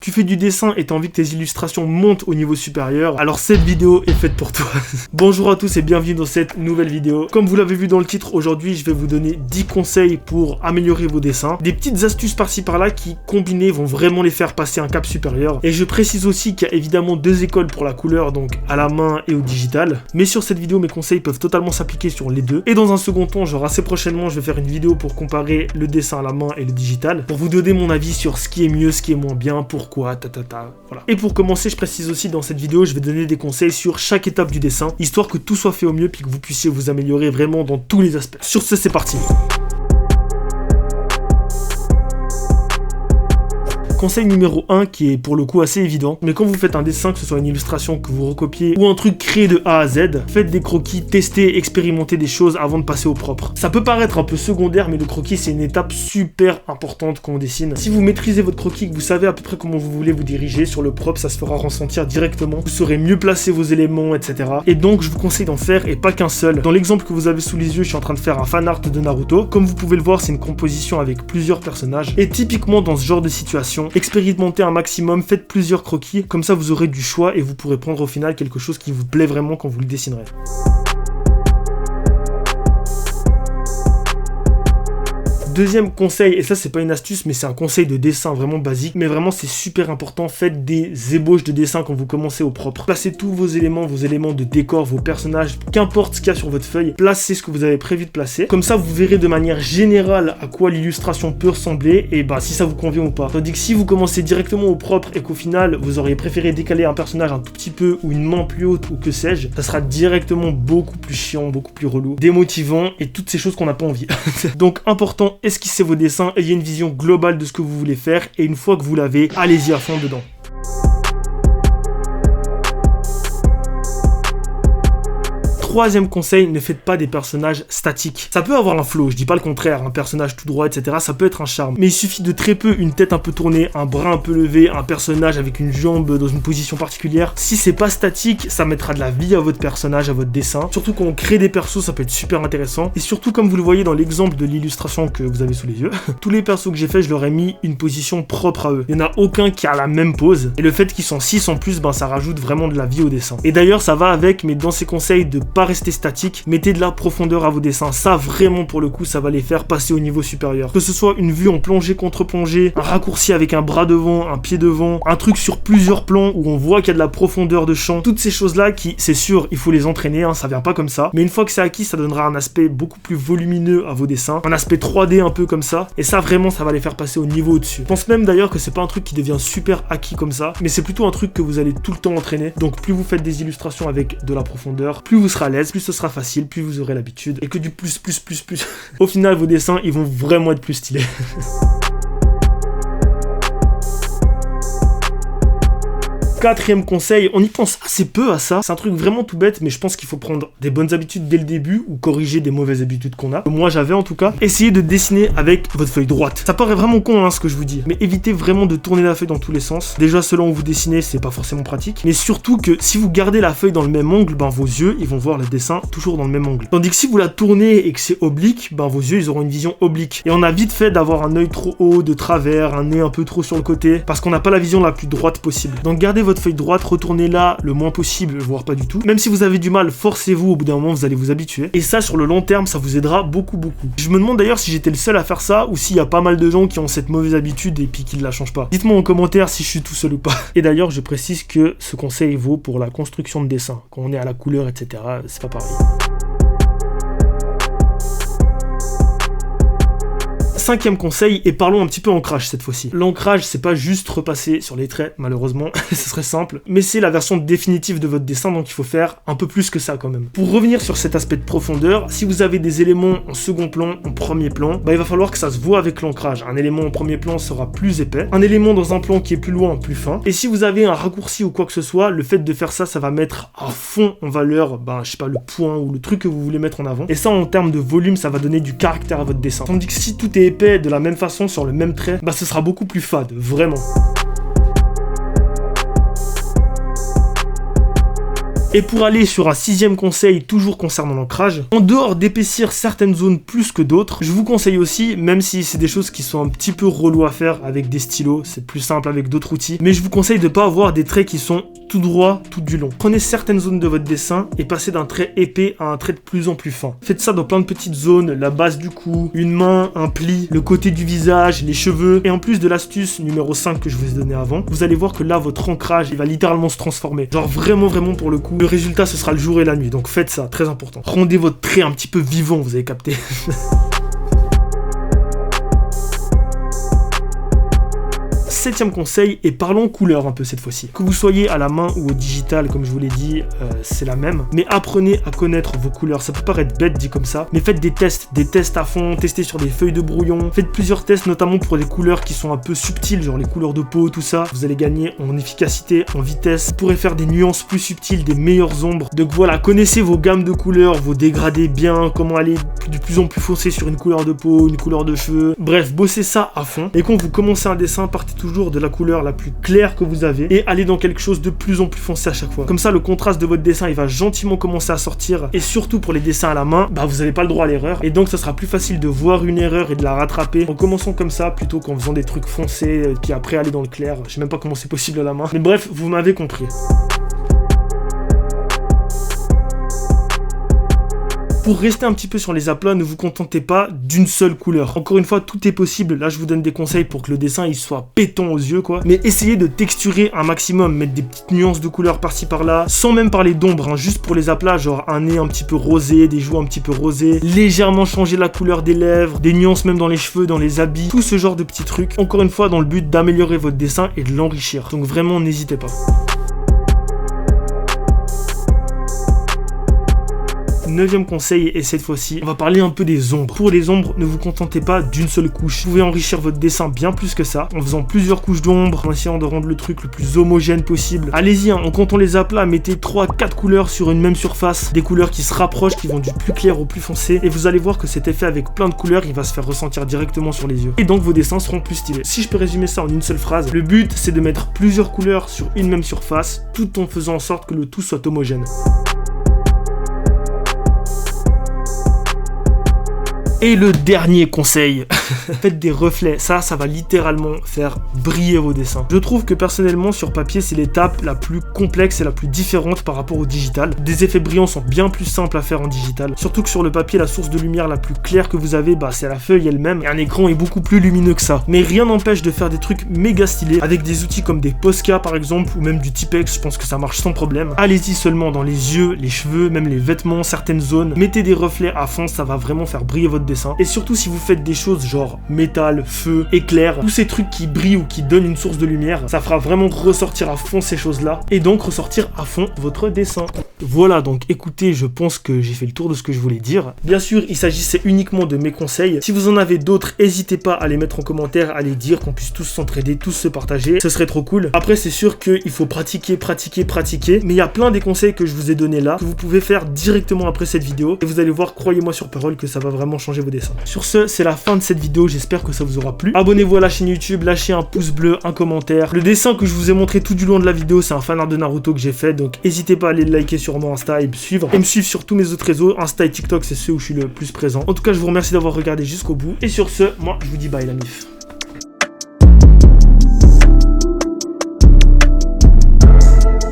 Tu fais du dessin et t'as envie que tes illustrations montent au niveau supérieur, alors cette vidéo est faite pour toi. Bonjour à tous et bienvenue dans cette nouvelle vidéo. Comme vous l'avez vu dans le titre, aujourd'hui je vais vous donner 10 conseils pour améliorer vos dessins. Des petites astuces par-ci par-là qui, combinées, vont vraiment les faire passer un cap supérieur. Et je précise aussi qu'il y a évidemment deux écoles pour la couleur, donc à la main et au digital. Mais sur cette vidéo, mes conseils peuvent totalement s'appliquer sur les deux. Et dans un second temps, genre assez prochainement, je vais faire une vidéo pour comparer le dessin à la main et le digital, pour vous donner mon avis sur ce qui est mieux, ce qui est moins bien, pourquoi. Voilà. Et pour commencer, je précise aussi dans cette vidéo, je vais donner des conseils sur chaque étape du dessin, histoire que tout soit fait au mieux, puis que vous puissiez vous améliorer vraiment dans tous les aspects. Sur ce, c'est parti. Conseil numéro 1 qui est pour le coup assez évident, mais quand vous faites un dessin, que ce soit une illustration que vous recopiez ou un truc créé de A à Z, faites des croquis, testez, expérimentez des choses avant de passer au propre. Ça peut paraître un peu secondaire, mais le croquis c'est une étape super importante quand on dessine. Si vous maîtrisez votre croquis, que vous savez à peu près comment vous voulez vous diriger, sur le propre ça se fera ressentir directement, vous saurez mieux placer vos éléments, etc. Et donc je vous conseille d'en faire et pas qu'un seul. Dans l'exemple que vous avez sous les yeux, je suis en train de faire un fan art de Naruto. Comme vous pouvez le voir, c'est une composition avec plusieurs personnages. Et typiquement dans ce genre de situation, expérimentez un maximum, faites plusieurs croquis, comme ça vous aurez du choix et vous pourrez prendre au final quelque chose qui vous plaît vraiment quand vous le dessinerez. Deuxième conseil, et ça c'est pas une astuce mais c'est un conseil de dessin vraiment basique, mais vraiment c'est super important, faites des ébauches de dessin quand vous commencez au propre. Placez tous vos éléments de décor, vos personnages, qu'importe ce qu'il y a sur votre feuille, placez ce que vous avez prévu de placer. Comme ça vous verrez de manière générale à quoi l'illustration peut ressembler et si ça vous convient ou pas. Tandis que si vous commencez directement au propre et qu'au final vous auriez préféré décaler un personnage un tout petit peu ou une main plus haute ou que sais-je, ça sera directement beaucoup plus chiant, beaucoup plus relou, démotivant et toutes ces choses qu'on n'a pas envie. Donc important, esquissez vos dessins, ayez une vision globale de ce que vous voulez faire et une fois que vous l'avez, allez-y à fond dedans. Troisième conseil, ne faites pas des personnages statiques. Ça peut avoir un flow, je dis pas le contraire, un personnage tout droit, etc. Ça peut être un charme. Mais il suffit de très peu, une tête un peu tournée, un bras un peu levé, un personnage avec une jambe dans une position particulière. Si c'est pas statique, ça mettra de la vie à votre personnage, à votre dessin. Surtout quand on crée des persos, ça peut être super intéressant. Et surtout, comme vous le voyez dans l'exemple de l'illustration que vous avez sous les yeux, tous les persos que j'ai fait, je leur ai mis une position propre à eux. Il n'y en a aucun qui a la même pose. Et le fait qu'ils sont 6 en plus, ça rajoute vraiment de la vie au dessin. Et d'ailleurs, ça va avec, mais dans ces conseils de pas rester statique, mettez de la profondeur à vos dessins, ça vraiment pour le coup ça va les faire passer au niveau supérieur. Que ce soit une vue en plongée contre plongée, un raccourci avec un bras devant, un pied devant, un truc sur plusieurs plans où on voit qu'il y a de la profondeur de champ, toutes ces choses là qui, c'est sûr, il faut les entraîner, ça vient pas comme ça, mais une fois que c'est acquis, ça donnera un aspect beaucoup plus volumineux à vos dessins, un aspect 3D un peu comme ça, et ça vraiment ça va les faire passer au niveau au-dessus. Je pense même d'ailleurs que c'est pas un truc qui devient super acquis comme ça, mais c'est plutôt un truc que vous allez tout le temps entraîner. Donc plus vous faites des illustrations avec de la profondeur, plus vous serez à l'aise, plus ce sera facile, plus vous aurez l'habitude, et que du plus. Au final, vos dessins, ils vont vraiment être plus stylés. Quatrième conseil, on y pense assez peu à ça, c'est un truc vraiment tout bête, mais je pense qu'il faut prendre des bonnes habitudes dès le début ou corriger des mauvaises habitudes qu'on a. Moi j'avais en tout cas, essayez de dessiner avec votre feuille droite. Ça paraît vraiment con ce que je vous dis, mais évitez vraiment de tourner la feuille dans tous les sens. Déjà selon où vous dessinez, c'est pas forcément pratique, mais surtout que si vous gardez la feuille dans le même angle, vos yeux ils vont voir le dessin toujours dans le même angle. Tandis que si vous la tournez et que c'est oblique, vos yeux ils auront une vision oblique. Et on a vite fait d'avoir un œil trop haut, de travers, un nez un peu trop sur le côté, parce qu'on n'a pas la vision la plus droite possible. Donc gardez votre feuille droite, retournez-la le moins possible, voire pas du tout. Même si vous avez du mal, forcez-vous, au bout d'un moment vous allez vous habituer. Et ça sur le long terme, ça vous aidera beaucoup. Je me demande d'ailleurs si j'étais le seul à faire ça ou s'il y a pas mal de gens qui ont cette mauvaise habitude et puis qui ne la changent pas. Dites-moi en commentaire si je suis tout seul ou pas. Et d'ailleurs je précise que ce conseil vaut pour la construction de dessin. Quand on est à la couleur, etc., c'est pas pareil. Cinquième conseil, et parlons un petit peu ancrage cette fois-ci. L'ancrage, c'est pas juste repasser sur les traits, malheureusement, ce serait simple, mais c'est la version définitive de votre dessin, donc il faut faire un peu plus que ça quand même. Pour revenir sur cet aspect de profondeur, si vous avez des éléments en second plan, en premier plan, il va falloir que ça se voit avec l'ancrage. Un élément en premier plan sera plus épais, un élément dans un plan qui est plus loin, plus fin, et si vous avez un raccourci ou quoi que ce soit, le fait de faire ça, ça va mettre à fond en valeur, je sais pas, le point ou le truc que vous voulez mettre en avant, et ça en termes de volume, ça va donner du caractère à votre dessin. Tandis que si tout est épais de la même façon sur le même trait, ce sera beaucoup plus fade, vraiment. Et pour aller sur un 6e conseil, toujours concernant l'ancrage, en dehors d'épaissir certaines zones plus que d'autres, je vous conseille aussi, même si c'est des choses qui sont un petit peu relou à faire avec des stylos, c'est plus simple avec d'autres outils, mais je vous conseille de ne pas avoir des traits qui sont tout droit, tout du long. Prenez certaines zones de votre dessin et passez d'un trait épais à un trait de plus en plus fin. Faites ça dans plein de petites zones, la base du cou, une main, un pli, le côté du visage, les cheveux, et en plus de l'astuce numéro 5 que je vous ai donné avant, vous allez voir que là, votre ancrage, il va littéralement se transformer. Genre vraiment pour le coup, le résultat, ce sera le jour et la nuit. Donc faites ça, très important. Rendez votre trait un petit peu vivant, vous avez capté. 7e conseil, et parlons couleur un peu cette fois-ci. Que vous soyez à la main ou au digital, comme je vous l'ai dit, c'est la même. Mais apprenez à connaître vos couleurs. Ça peut paraître bête dit comme ça, mais faites des tests à fond, testez sur des feuilles de brouillon. Faites plusieurs tests, notamment pour des couleurs qui sont un peu subtiles, genre les couleurs de peau, tout ça. Vous allez gagner en efficacité, en vitesse. Vous pourrez faire des nuances plus subtiles, des meilleures ombres. Donc voilà, connaissez vos gammes de couleurs, vos dégradés bien, comment aller de plus en plus foncé sur une couleur de peau, une couleur de cheveux. Bref, bossez ça à fond. Et quand vous commencez un dessin, partez toujours de la couleur la plus claire que vous avez et allez dans quelque chose de plus en plus foncé à chaque fois. Comme ça, le contraste de votre dessin, il va gentiment commencer à sortir. Et surtout pour les dessins à la main, vous n'avez pas le droit à l'erreur. Et donc, ça sera plus facile de voir une erreur et de la rattraper en commençant comme ça plutôt qu'en faisant des trucs foncés puis après aller dans le clair. Je sais même pas comment c'est possible à la main. Mais bref, vous m'avez compris. Pour rester un petit peu sur les aplats, ne vous contentez pas d'une seule couleur. Encore une fois, tout est possible. Là, je vous donne des conseils pour que le dessin il soit pétant aux yeux, quoi. Mais essayez de texturer un maximum, mettre des petites nuances de couleurs par-ci par-là, sans même parler d'ombre, hein, juste pour les aplats, genre un nez un petit peu rosé, des joues un petit peu rosées, légèrement changer la couleur des lèvres, des nuances même dans les cheveux, dans les habits, tout ce genre de petits trucs. Encore une fois, dans le but d'améliorer votre dessin et de l'enrichir. Donc vraiment, n'hésitez pas. 9e conseil, et cette fois-ci, on va parler un peu des ombres. Pour les ombres, ne vous contentez pas d'une seule couche. Vous pouvez enrichir votre dessin bien plus que ça, en faisant plusieurs couches d'ombre, en essayant de rendre le truc le plus homogène possible. Allez-y, en comptant les aplats, mettez 3-4 couleurs sur une même surface, des couleurs qui se rapprochent, qui vont du plus clair au plus foncé, et vous allez voir que cet effet avec plein de couleurs, il va se faire ressentir directement sur les yeux. Et donc vos dessins seront plus stylés. Si je peux résumer ça en une seule phrase, le but, c'est de mettre plusieurs couleurs sur une même surface, tout en faisant en sorte que le tout soit homogène. Et le dernier conseil, faites des reflets. Ça va littéralement faire briller vos dessins. Je trouve que personnellement, sur papier, c'est l'étape la plus complexe et la plus différente par rapport au digital. Des effets brillants sont bien plus simples à faire en digital. Surtout que sur le papier, la source de lumière la plus claire que vous avez, c'est la feuille elle-même. Et un écran est beaucoup plus lumineux que ça. Mais rien n'empêche de faire des trucs méga stylés avec des outils comme des Posca par exemple, ou même du Tipex. Je pense que ça marche sans problème. Allez-y seulement dans les yeux, les cheveux, même les vêtements, certaines zones. Mettez des reflets à fond, ça va vraiment faire briller votre dessin. Et surtout si vous faites des choses genre métal, feu, éclair, tous ces trucs qui brillent ou qui donnent une source de lumière, ça fera vraiment ressortir à fond ces choses-là et donc ressortir à fond votre dessin. Voilà, donc écoutez, je pense que j'ai fait le tour de ce que je voulais dire. Bien sûr, il s'agissait uniquement de mes conseils. Si vous en avez d'autres, n'hésitez pas à les mettre en commentaire, à les dire, qu'on puisse tous s'entraider, tous se partager. Ce serait trop cool. Après, c'est sûr qu'il faut pratiquer. Mais il y a plein des conseils que je vous ai donnés là, que vous pouvez faire directement après cette vidéo. Et vous allez voir, croyez-moi sur parole, que ça va vraiment changer vos dessins. Sur ce, c'est la fin de cette vidéo. J'espère que ça vous aura plu. Abonnez-vous à la chaîne YouTube, lâchez un pouce bleu, un commentaire. Le dessin que je vous ai montré tout du long de la vidéo, c'est un fanart de Naruto que j'ai fait. Donc, n'hésitez pas à aller le liker sur mon Insta et me suivre. Et me suivre sur tous mes autres réseaux. Insta et TikTok, c'est ceux où je suis le plus présent. En tout cas, je vous remercie d'avoir regardé jusqu'au bout. Et sur ce, moi, je vous dis bye la mif.